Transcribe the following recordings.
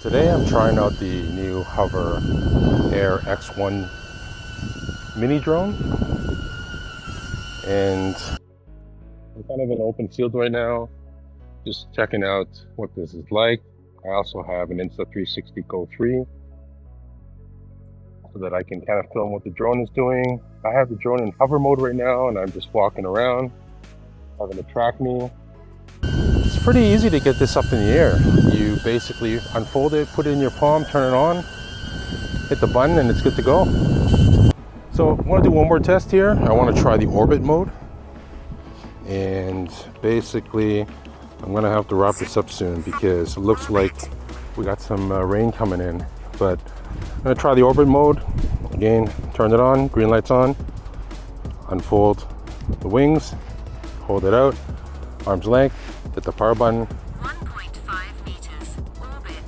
Today I'm trying out the new HoverAir X1 mini drone, and I'm kind of in open field right now, just checking out what this is like. I also have an Insta360 GO 3 so that I can kind of film what the drone is doing. I have the drone in hover mode right now, and I'm just walking around, having it track me. It's pretty easy to get this up in the air. You basically unfold it, put it in your palm, turn it on, hit the button, and it's good to go. So I want to do one more test here. I want to try the orbit mode. And basically, I'm going to have to wrap this up soon because it looks like we got some rain coming in. But I'm going to try the orbit mode. Again, turn it on, green light's on. Unfold the wings, hold it out, arm's length, hit the power button. 1.5 meters, orbit.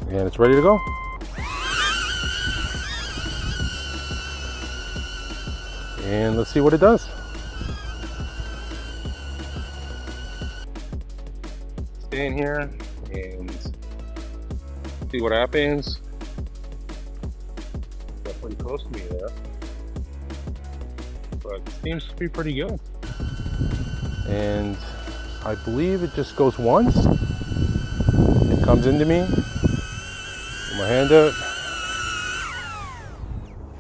And it's ready to go. And let's see what it does. Stay in here and see what happens. Got pretty close to me there, but it seems to be pretty good. And I believe it just goes once. It comes into me. Put my hand out.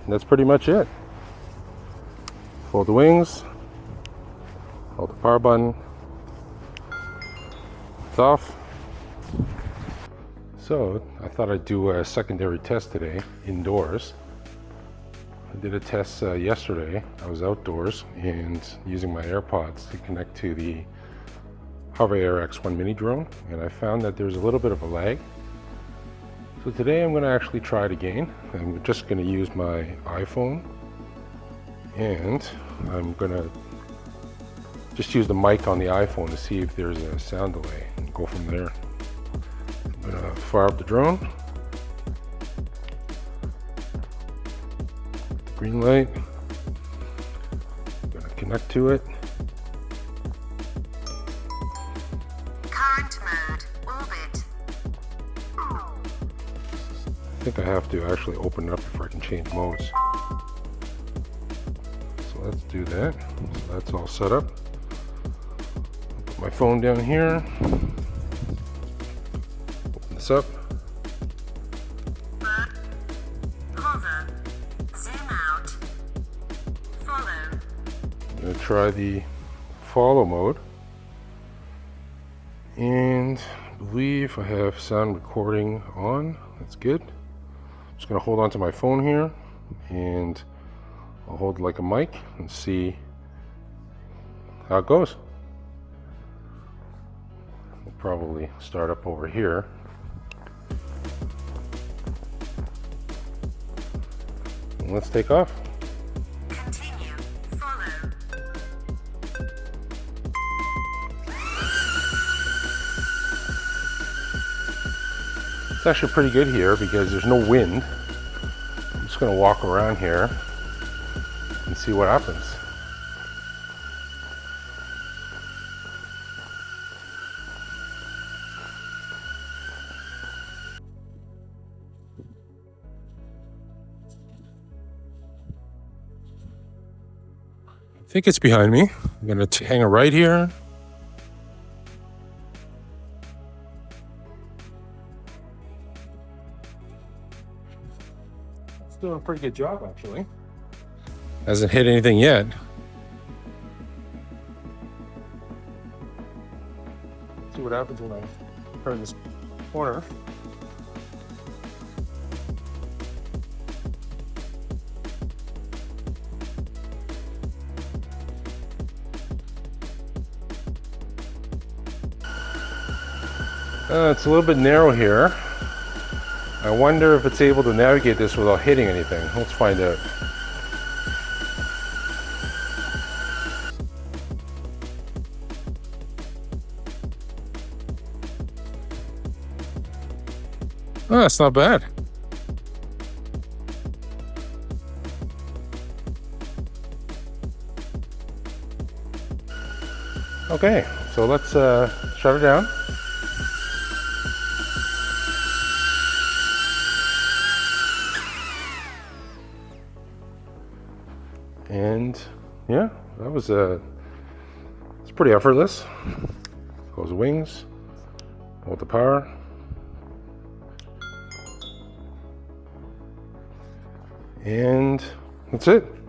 And that's pretty much it. Fold the wings. Hold the power button. It's off. So I thought I'd do a secondary test today indoors. I did a test yesterday. I was outdoors and using my AirPods to connect to the HoverAir X1 mini drone, and I found that there's a little bit of a lag. So today I'm going to actually try it again. I'm just going to use my iPhone, and I'm going to just use the mic on the iPhone to see if there's a sound delay and go from there. I'm going to fire up the drone. Green light. I'm going to connect to it. Current mode, orbit. I think I have to actually open it up before I can change modes. So let's do that. So that's all set up. Put my phone down here. Open this up. Hover. Zoom out. Follow. I'm going to try the follow mode. And I believe I have sound recording on. That's good. I'm just going to hold on to my phone here, and I'll hold like a mic and see how it goes. We'll probably start up over here. And let's take off. Continue. Follow. It's actually pretty good here because there's no wind. I'm just going to walk around here and see what happens. I think it's behind me. I'm going to hang a right here. It's doing a pretty good job, actually. Hasn't hit anything yet. See what happens when I turn this corner. It's a little bit narrow here. I wonder if it's able to navigate this without hitting anything. Let's find out. Oh, that's not bad. Okay, so let's shut it down. And yeah, that was it's pretty effortless. Close the wings, hold the power. And that's it.